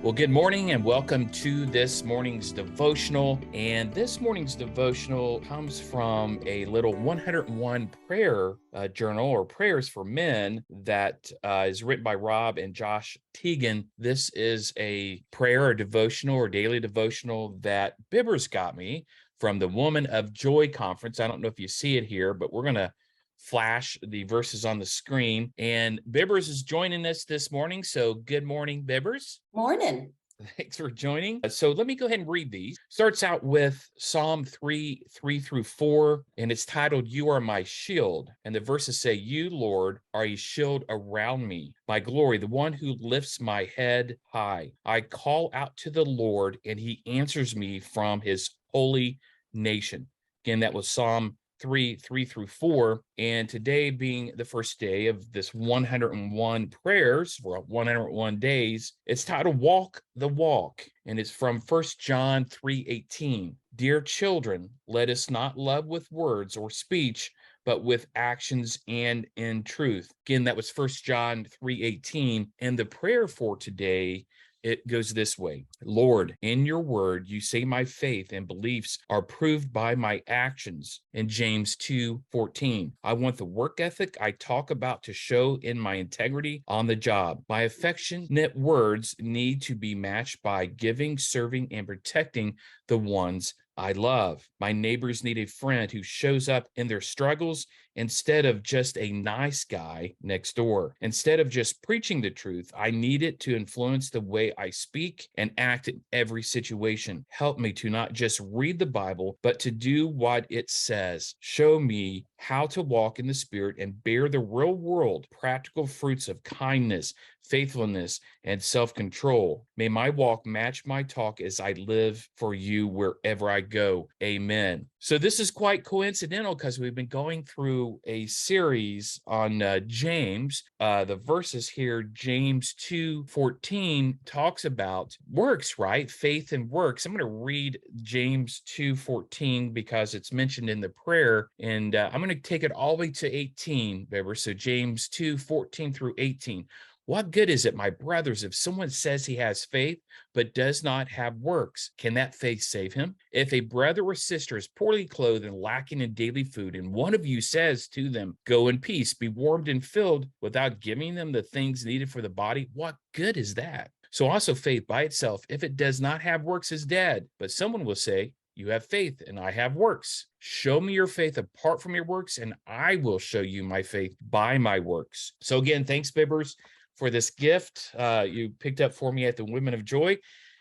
Well, good morning and welcome to this morning's devotional. And this morning's devotional comes from a little 101 prayer journal or prayers for men that is written by Rob and Josh Tiegen. This is a prayer or devotional or daily devotional that Bibbers got me from the Woman of Joy conference. I don't know if you see it here, but we're going to flash the verses on the screen. And Bibbers is joining us this morning. So good morning, Bibbers. Morning. Thanks for joining. So let me go ahead and read these. Starts out with Psalm 3:3-4, and it's titled, You Are My Shield. And the verses say, You, Lord, are a shield around me, my glory, the one who lifts my head high. I call out to the Lord, and he answers me from his holy nation. Again, that was Psalm 3:3-4, and today being the first day of this 101 prayers for 101 days, it's titled Walk the Walk, and it's from 1 John 3:18. Dear children, let us not love with words or speech, but with actions and in truth. Again, that was 1 John 3:18, and the prayer for today, it goes this way. Lord, in your word, you say my faith and beliefs are proved by my actions. In James 2:14, I want the work ethic I talk about to show in my integrity on the job. My affectionate words need to be matched by giving, serving, and protecting the ones I love. My neighbors need a friend who shows up in their struggles instead of just a nice guy next door. Instead of just preaching the truth, I need it to influence the way I speak and act in every situation. Help me to not just read the Bible, but to do what it says. Show me how to walk in the Spirit and bear the real world practical fruits of kindness, faithfulness, and self-control. May my walk match my talk as I live for you wherever I go. Amen. So this is quite coincidental because we've been going through a series on James. The verses here, James 2:14 talks about works, right? Faith and works. I'm going to read James 2:14 because it's mentioned in the prayer, and I'm going to take it all the way to 18, Beber. So James 2:14-18. What good is it, my brothers, if someone says he has faith but does not have works? Can that faith save him? If a brother or sister is poorly clothed and lacking in daily food, and one of you says to them, Go in peace, be warmed and filled, without giving them the things needed for the body, what good is that? So also faith by itself, if it does not have works, is dead. But someone will say, You have faith and I have works. Show me your faith apart from your works, and I will show you my faith by my works. So again, thanks, Bibbers, for this gift you picked up for me at the Women of Joy.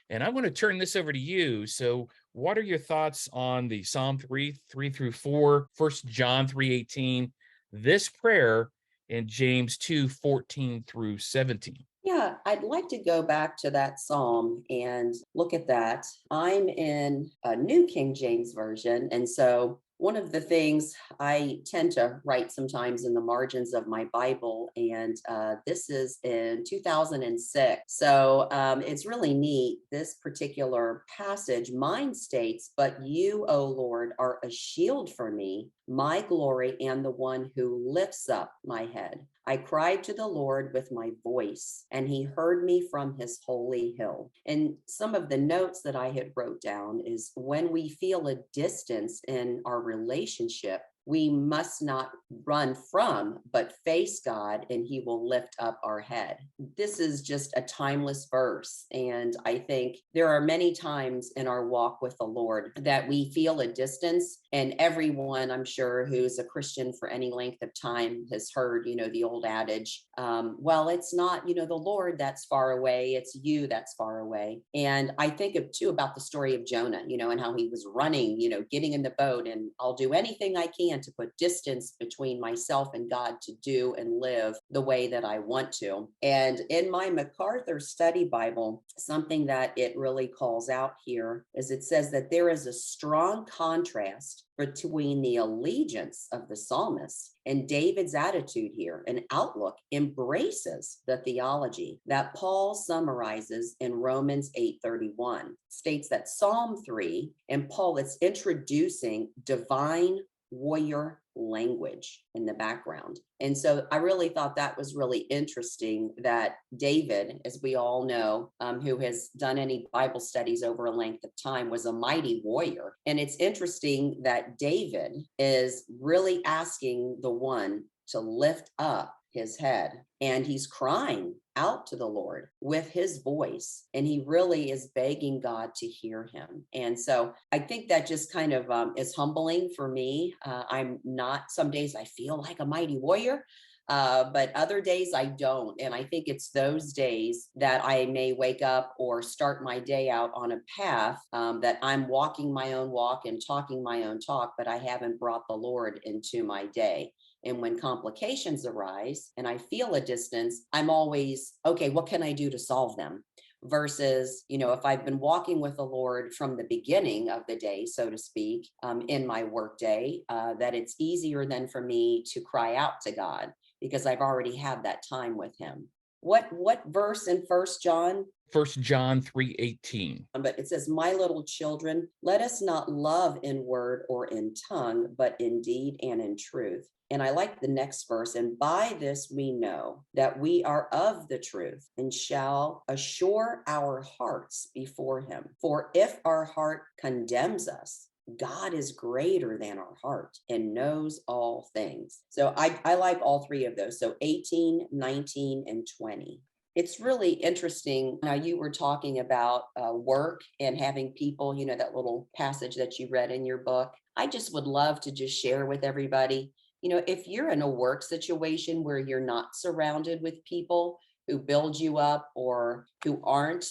And I want to turn this over to you. So what are your thoughts on the Psalm 3:3-4, 1 John 3:18, this prayer, in James 2:14-17? Yeah, I'd like to go back to that psalm and look at that. I'm in a New King James Version. And so one of the things I tend to write sometimes in the margins of my Bible, and this is in 2006. So it's really neat. This particular passage, mine states, But you, O Lord, are a shield for me, my glory, and the one who lifts up my head. I cried to the Lord with my voice, and he heard me from his holy hill. And some of the notes that I had wrote down is when we feel a distance in our relationship, we must not run from, but face God, and he will lift up our head. This is just a timeless verse. And I think there are many times in our walk with the Lord that we feel a distance. And everyone, I'm sure, who's a Christian for any length of time has heard, the old adage, well, it's not, the Lord that's far away, it's you that's far away. And I think too about the story of Jonah, and how he was running, getting in the boat, and I'll do anything I can to put distance between myself and God to do and live the way that I want to. And in my MacArthur Study Bible, something that it really calls out here is it says that there is a strong contrast between the allegiance of the psalmist and David's attitude here and outlook embraces the theology that Paul summarizes in Romans 8:31. States that Psalm 3, and Paul is introducing divine warrior language in the background. And so I really thought that was really interesting that David, as we all know, who has done any Bible studies over a length of time, was a mighty warrior. And it's interesting that David is really asking the one to lift up his head, and he's crying out to the Lord with his voice, and he really is begging God to hear him. And so I think that just kind of is humbling for me. I'm not, some days I feel like a mighty warrior, but other days I don't. And I think it's those days that I may wake up or start my day out on a path that I'm walking my own walk and talking my own talk, but I haven't brought the Lord into my day. And when complications arise and I feel a distance, I'm always, okay, what can I do to solve them? Versus, if I've been walking with the Lord from the beginning of the day, so to speak, in my work day, that it's easier then for me to cry out to God because I've already had that time with him. What verse in First John? 1 John 3:18. But it says, my little children, let us not love in word or in tongue, but in deed and in truth. And I like the next verse. And by this we know that we are of the truth and shall assure our hearts before him. For if our heart condemns us, God is greater than our heart and knows all things. So I like all three of those. So 18, 19, and 20. It's really interesting. Now, you were talking about work and having people, that little passage that you read in your book. I just would love to just share with everybody, if you're in a work situation where you're not surrounded with people who build you up or who aren't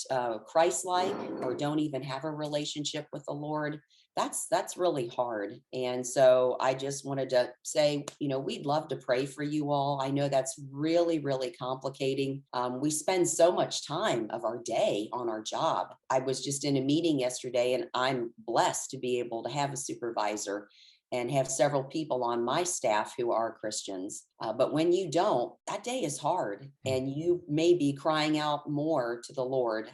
Christ-like or don't even have a relationship with the Lord, that's really hard. And so I just wanted to say, we'd love to pray for you all. I know that's really, really complicating. We spend so much time of our day on our job. I was just in a meeting yesterday, and I'm blessed to be able to have a supervisor and have several people on my staff who are Christians. But when you don't, that day is hard, and you may be crying out more to the Lord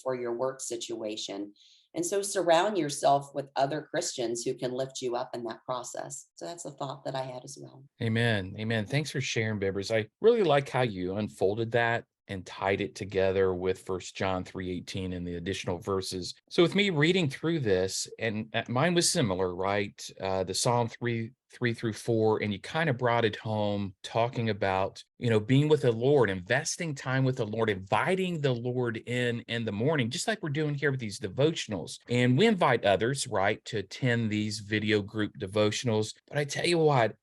for your work situation. And so surround yourself with other Christians who can lift you up in that process. So that's a thought that I had as well. Amen. Amen. Thanks for sharing, Bibbers. I really like how you unfolded that and tied it together with 1 John 3:18 and the additional verses. So with me reading through this, and mine was similar, right? The Psalm 3 through 4, and you kind of brought it home talking about, being with the Lord, investing time with the Lord, inviting the Lord in the morning, just like we're doing here with these devotionals. And we invite others, right, to attend these video group devotionals. But I tell you what,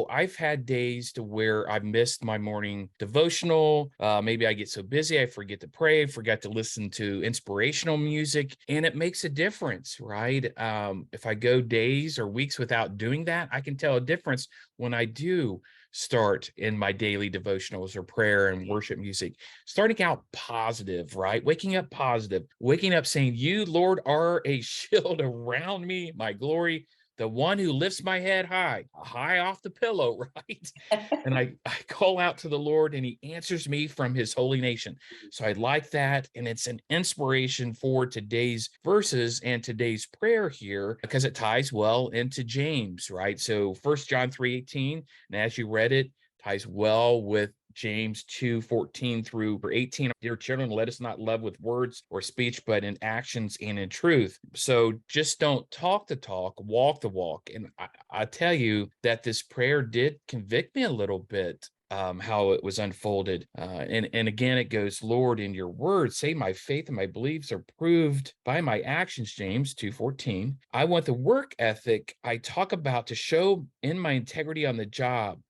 I've had days to where I've missed my morning devotional. Maybe I get so busy, I forget to pray, forget to listen to inspirational music, and it makes a difference, right? If I go days or weeks without doing that, I can tell a difference when I do start in my daily devotionals or prayer and worship music. Starting out positive, right? Waking up positive, waking up saying, you, Lord, are a shield around me, my glory, the one who lifts my head high off the pillow, right? And I call out to the Lord, and he answers me from his holy nation. So I like that. And it's an inspiration for today's verses and today's prayer here, because it ties well into James, right? So 1 John 3:18, and as you read it, ties well with James 2:14 through 18. Dear children, let us not love with words or speech, but in actions and in truth. So just don't talk the talk, walk the walk. And I tell you that this prayer did convict me a little bit. How it was unfolded. And again, it goes, Lord, in your word, say my faith and my beliefs are proved by my actions, James 2:14. I want the work ethic I talk about to show in my integrity on the job.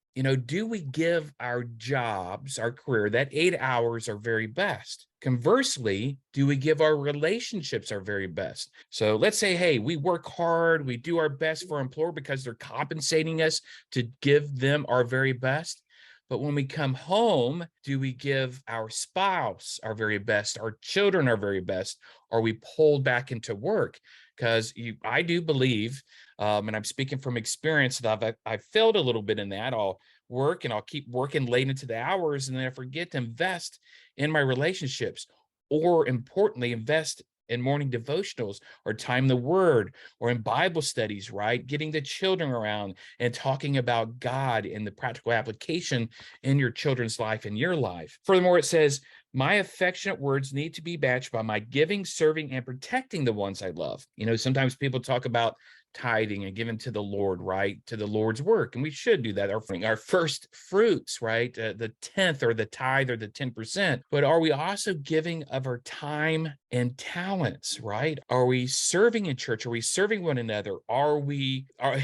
Do we give our jobs, our career, that 8 hours our very best? Conversely, do we give our relationships our very best? So let's say, hey, we work hard, we do our best for our employer because they're compensating us to give them our very best. But when we come home, do we give our spouse our very best, our children our very best? Or are we pulled back into work? Because I do believe, and I'm speaking from experience, that I've failed a little bit in that. I'll work and I'll keep working late into the hours, and then I forget to invest in my relationships, or importantly, invest in morning devotionals or time in the Word or in Bible studies, right? Getting the children around and talking about God and the practical application in your children's life and your life. Furthermore, it says, my affectionate words need to be matched by my giving, serving, and protecting the ones I love. Sometimes people talk about tithing and giving to the Lord, right? To the Lord's work. And we should do that. Our first fruits, right? The 10th or the tithe or the 10%. But are we also giving of our time and talents, right? Are we serving in church? Are we serving one another?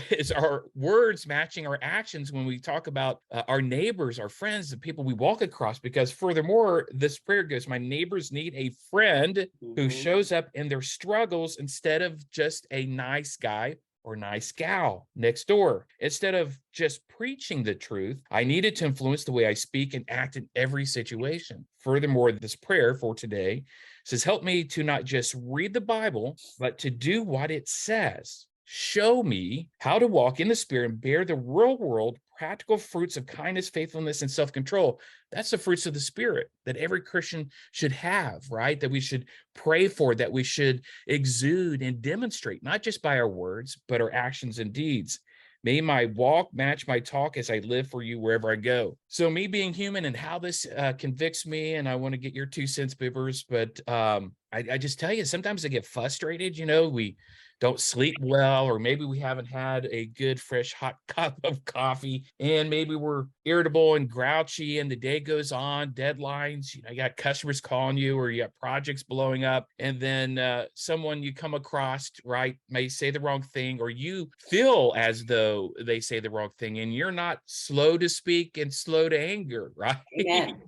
Is our words matching our actions when we talk about our neighbors, our friends, the people we walk across? Because furthermore, this prayer goes, my neighbors need a friend who shows up in their struggles instead of just a nice guy or nice gal next door. Instead of just preaching the truth, I needed to influence the way I speak and act in every situation. Furthermore, this prayer for today says, help me to not just read the Bible, but to do what it says. Show me how to walk in the Spirit and bear the real world practical fruits of kindness, faithfulness, and self-control. That's the fruits of the Spirit that every Christian should have, right? That we should pray for, that we should exude and demonstrate, not just by our words, but our actions and deeds. May my walk match my talk as I live for you wherever I go. So me being human and how this convicts me, and I want to get your 2 cents, Bibbers, but I just tell you, sometimes I get frustrated. We don't sleep well, or maybe we haven't had a good, fresh, hot cup of coffee, and maybe we're irritable and grouchy, and the day goes on, deadlines, you got customers calling you, or you got projects blowing up, and then someone you come across, right, may say the wrong thing, or you feel as though they say the wrong thing, and you're not slow to speak and slow to anger, right? Amen.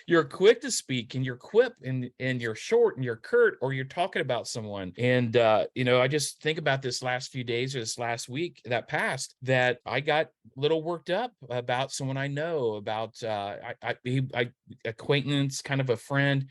You're quick to speak, and you're quip, and you're short, and you're curt, or you're talking about someone. And I just think about this last few days, or this last week that passed, that I got a little worked up about someone I know, about acquaintance, kind of a friend,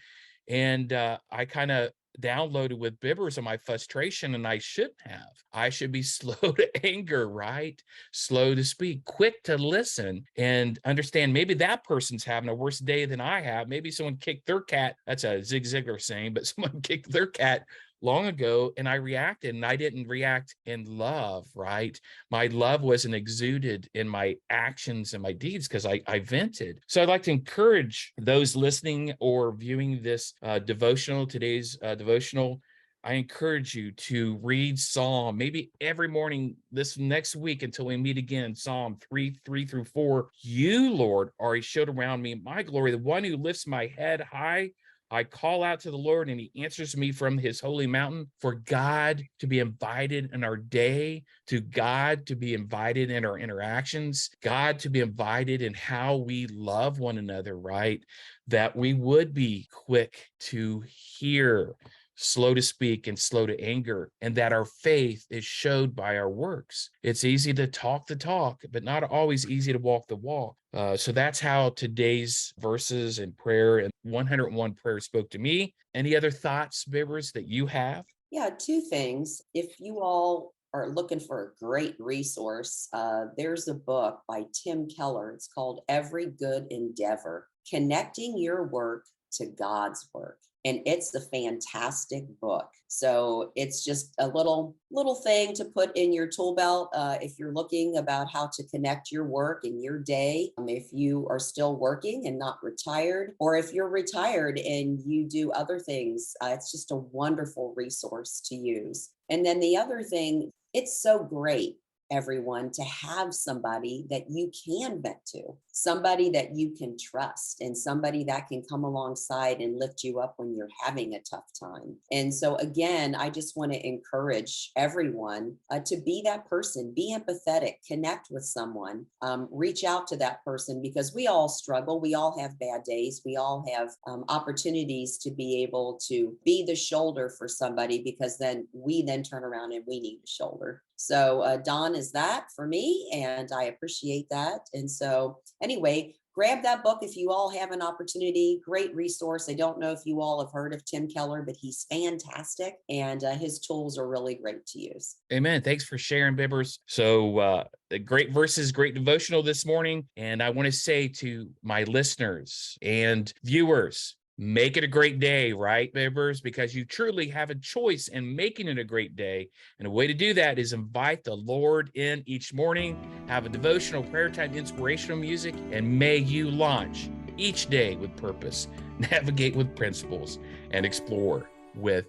and I kind of downloaded with Bibbers on my frustration, and I shouldn't have. I should be slow to anger, right? Slow to speak, quick to listen, and understand maybe that person's having a worse day than I have. Maybe someone kicked their cat. That's a Zig Ziglar saying, but someone kicked their cat long ago, and I reacted, and I didn't react in love, right? My love wasn't exuded in my actions and my deeds because I vented. So I'd like to encourage those listening or viewing this today's devotional. I encourage you to read Psalm, maybe every morning this next week until we meet again. Psalm 3:3-4. You, Lord, are a shield around me, my glory, the one who lifts my head high. I call out to the Lord, and he answers me from his holy mountain. For God to be invited in our day, to God to be invited in our interactions, God to be invited in how we love one another, right? That we would be quick to hear, slow to speak, and slow to anger, and that our faith is showed by our works. It's easy to talk the talk, but not always easy to walk the walk. So that's how today's verses and prayer and 101 prayer spoke to me. Any other thoughts, Bibbers, that you have? Yeah, 2 things. If you all are looking for a great resource, there's a book by Tim Keller. It's called Every Good Endeavor, Connecting Your Work to God's Work. And it's a fantastic book. So it's just a little thing to put in your tool belt if you're looking about how to connect your work and your day. If you are still working and not retired, or if you're retired and you do other things, it's just a wonderful resource to use. And then the other thing, it's so great, everyone, to have somebody that you can vent to, somebody that you can trust, and somebody that can come alongside and lift you up when you're having a tough time. And so again, I just want to encourage everyone to be that person, be empathetic, connect with someone, reach out to that person, because we all struggle. We all have bad days. We all have opportunities to be able to be the shoulder for somebody, because then we then turn around and we need a shoulder. So Don is that for me, and I appreciate that. And so anyway, grab that book if you all have an opportunity. Great resource. I don't know if you all have heard of Tim Keller, but he's fantastic, and his tools are really great to use. Amen. Thanks for sharing, Bibbers. So great verses, great devotional this morning. And I want to say to my listeners and viewers, Make it a great day, right, members? Because you truly have a choice in making it a great day. And a way to do that is invite the Lord in each morning, have a devotional prayer time, inspirational music, and may you launch each day with purpose, navigate with principles, and explore with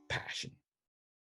passion.